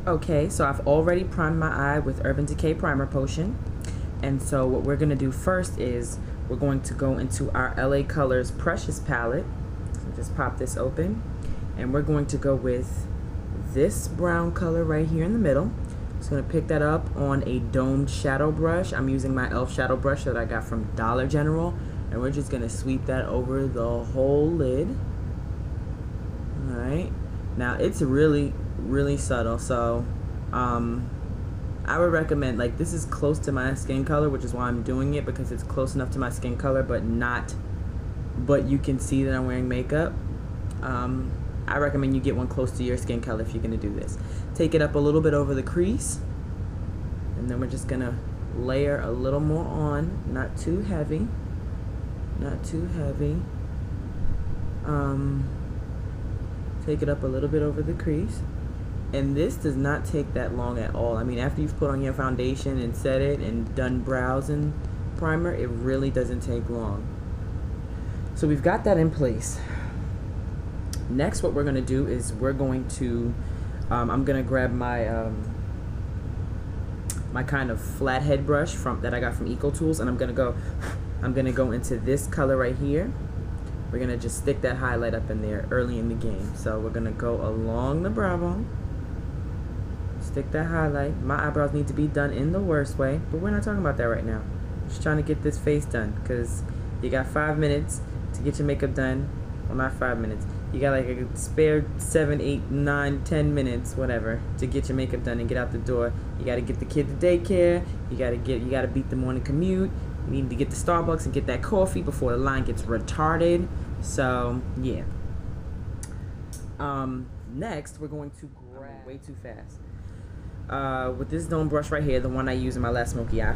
Okay, so I've already primed my eye with Urban Decay Primer Potion. And so what we're going to do first is we're going to go into our LA Colors Precious palette. So just pop this open. And we're going to go with this brown color right here in the middle. Just going to pick that up on a domed shadow brush. I'm using my e.l.f. shadow brush that I got from Dollar General. And we're just going to sweep that over the whole lid. Alright. Now it's really subtle, so I would recommend, like, this is close to my skin color, which is why I'm doing it, because it's close enough to my skin color, but you can see that I'm wearing makeup. I recommend you get one close to your skin color if you're gonna do this. Take it up a little bit over the crease, and then we're just gonna layer a little more on, not too heavy, take it up a little bit over the crease. And this does not take that long at all. I mean, after you've put on your foundation and set it and done brows and primer, it really doesn't take long. So we've got that in place. Next, what we're going to do is we're going to, I'm going to grab my my kind of flathead brush that I got from Eco Tools, and I'm going to go into this color right here. We're going to just stick that highlight up in there early in the game. So we're going to go along the brow bone. Stick that highlight. My eyebrows need to be done in the worst way, but we're not talking about that right now. Just trying to get this face done, because you got 5 minutes to get your makeup done. Well, not 5 minutes. You got like a spare 7, 8, 9, 10 minutes, whatever, to get your makeup done and get out the door. You got to get the kid to daycare. You got to beat the morning commute. You need to get to Starbucks and get that coffee before the line gets retarded. So yeah. Next, we're going to grab way too fast. With this dome brush right here, the one I use in my last Smokey eye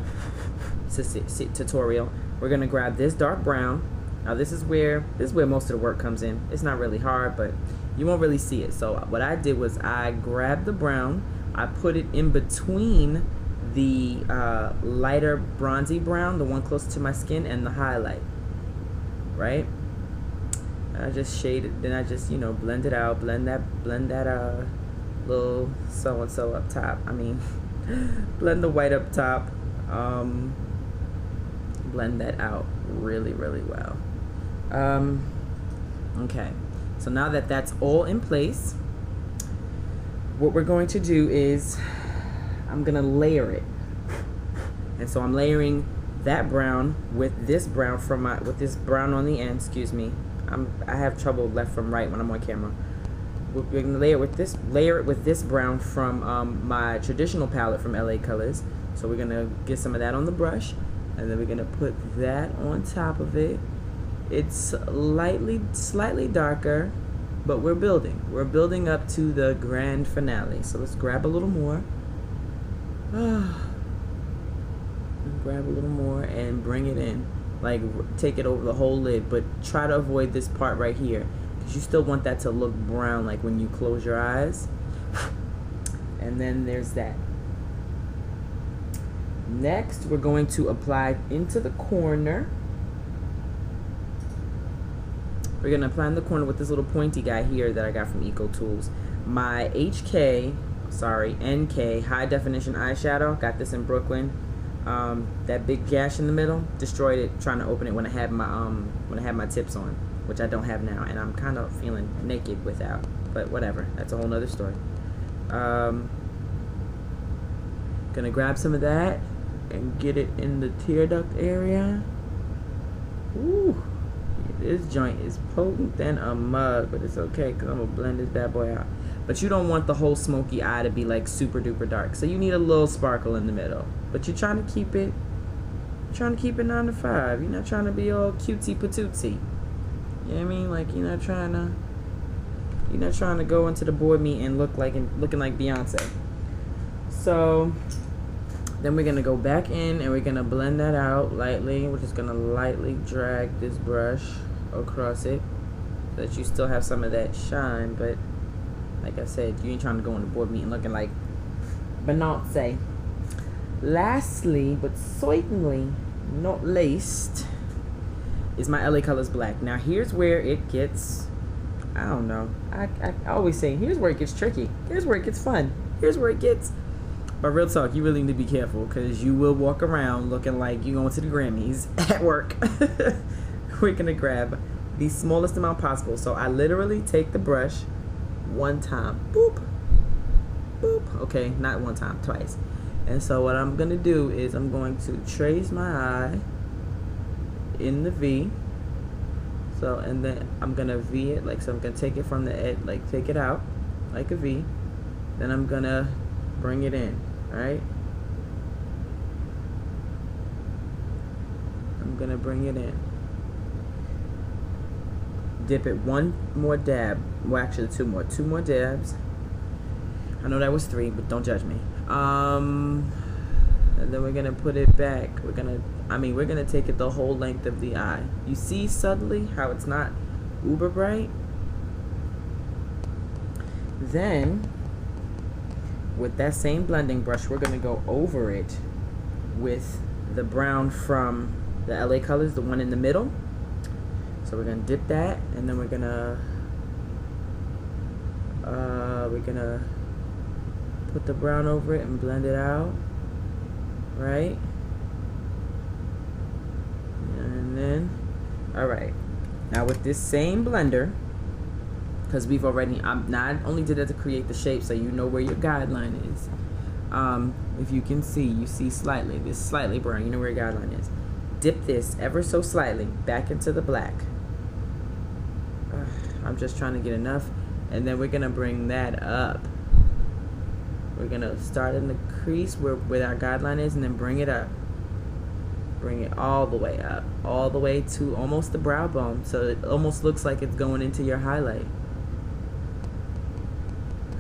tutorial, we're gonna grab this dark brown. Now this is where most of the work comes in. It's not really hard, but you won't really see it. So what I did was I grabbed the brown, I put it in between the lighter bronzy brown, the one close to my skin, and the highlight, right? I just shaded, then I just, you know, blend it out, blend that little so-and-so up top. I mean, blend the white up top, blend that out really well. Okay, so now that that's all in place, what we're going to do is I'm gonna layer it. And so I'm layering that brown with this brown with this brown on the end, excuse me. I have trouble left from right when I'm on camera. We're gonna layer it with this brown from my traditional palette from LA Colors. So we're gonna get some of that on the brush, and then we're gonna put that on top of it. It's slightly darker, but we're building. We're building up to the grand finale. So let's grab a little more. Grab a little more and bring it in. Like, take it over the whole lid, but try to avoid this part right here, because you still want that to look brown, like when you close your eyes. And then there's that. Next, we're going to apply into the corner. We're going to apply in the corner with this little pointy guy here that I got from Eco Tools. My NK high definition eyeshadow. Got this in Brooklyn. That big gash in the middle, destroyed it trying to open it when I had my tips on, which I don't have now, and I'm kind of feeling naked without, but whatever, that's a whole nother story. Gonna grab some of that and get it in the tear duct area. Ooh, this joint is potent than a mug, but it's okay because I'm gonna blend this bad boy out. But you don't want the whole smoky eye to be like super duper dark, so you need a little sparkle in the middle. But you're trying to keep it 9 to 5. You're not trying to be all cutesy patootsy. You know what I mean? Like, you're not trying to go into the board meeting looking like Beyonce. So then we're gonna go back in and we're gonna blend that out lightly. We're just gonna lightly drag this brush across it so that you still have some of that shine, but like I said, you ain't trying to go in the board meeting looking like Beyonce. Lastly, but certainly not least, is my LA Colors Black. Now here's where it gets, I don't know. I always say, here's where it gets tricky. Here's where it gets fun. Here's where it gets... But real talk, you really need to be careful because you will walk around looking like you're going to the Grammys at work. We're going to grab the smallest amount possible. So I literally take the brush one time. Boop. Boop. Okay, not one time, twice. And so what I'm going to do is I'm going to trace my eye in the V. So, and then I'm going to V it, like, so I'm going to take it from the edge, like, take it out like a V. Then I'm going to bring it in, right? I'm going to bring it in. Dip it one more dab. Well, actually two more dabs. I know that was 3, but don't judge me. And then we're gonna put it back. We're gonna take it the whole length of the eye. You see subtly how it's not uber bright? Then, with that same blending brush, we're gonna go over it with the brown from the LA Colors, the one in the middle. So we're gonna dip that, and then we're gonna put the brown over it and blend it out, right? And then, all right. Now with this same blender, because we've already, not only did it to create the shape so you know where your guideline is. If you can see, you see slightly, this slightly brown, you know where your guideline is. Dip this ever so slightly back into the black. I'm just trying to get enough. And then we're gonna bring that up. We're gonna start in the crease where our guideline is and then bring it up. Bring it all the way up, all the way to almost the brow bone. So it almost looks like it's going into your highlight.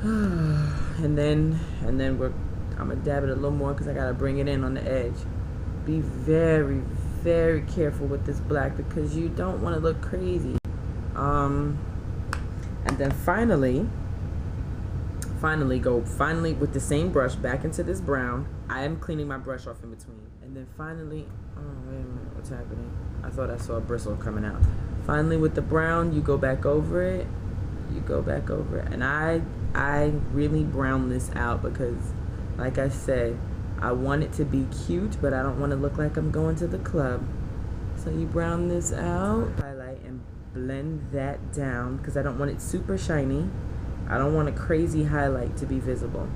and then I'm gonna dab it a little more because I gotta bring it in on the edge. Be very, very careful with this black because you don't want to look crazy. And then finally with the same brush back into this brown. I am cleaning my brush off in between. And then finally, oh wait a minute, what's happening? I thought I saw a bristle coming out. Finally with the brown, you go back over it. You go back over it. And I really brown this out because, like I said, I want it to be cute, but I don't want to look like I'm going to the club. So you brown this out, highlight, and blend that down because I don't want it super shiny. I don't want a crazy highlight to be visible.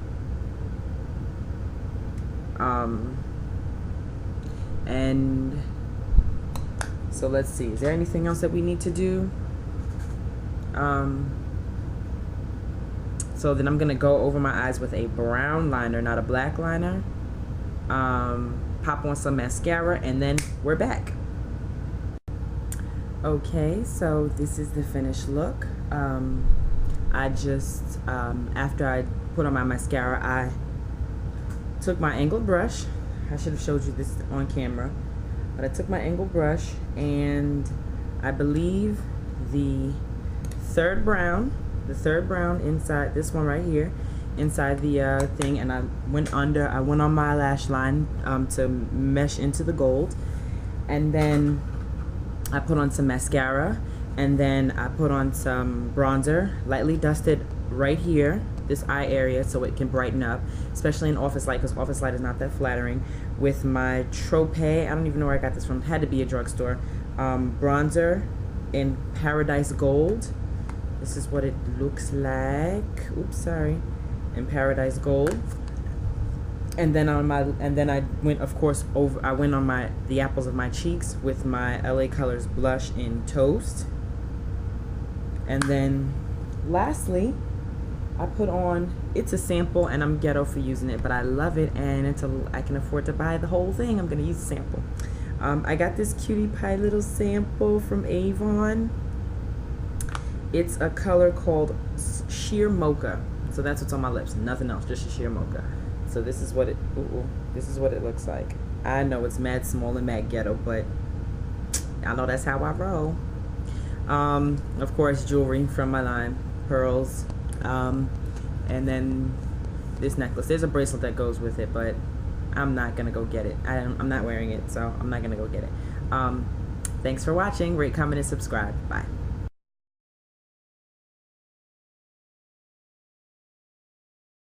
And so let's see, is there anything else that we need to do? So then I'm gonna go over my eyes with a brown liner, not a black liner. Pop on some mascara, and then we're back. Okay, so this is the finished look. I just, after I put on my mascara, I took my angled brush. I should have showed you this on camera. But I took my angled brush, and I believe the third brown inside, this one right here, inside the thing, and I went on my lash line to mesh into the gold. And then I put on some mascara, and then I put on some bronzer, lightly dusted right here, this eye area, so it can brighten up, especially in office light, because office light is not that flattering. With my Tropez, I don't even know where I got this from, had to be a drugstore, bronzer in Paradise Gold. This is what it looks like. Oops, sorry. In Paradise Gold. And then I went, of course, on the apples of my cheeks with my LA Colors blush in Toast. And then lastly, I put on, it's a sample and I'm ghetto for using it, but I love it, and until I can afford to buy the whole thing, I'm gonna use a sample. I got this cutie pie little sample from Avon. It's a color called Sheer Mocha. So that's what's on my lips, nothing else, just a Sheer Mocha. So this is what it looks like. I know it's mad small and mad ghetto, but I know that's how I roll. Of course, jewelry from my line, pearls, and then this necklace. There's a bracelet that goes with it, but I'm not gonna go get it. I'm not wearing it, so I'm not gonna go get it. Thanks for watching. Rate, comment, and subscribe. Bye.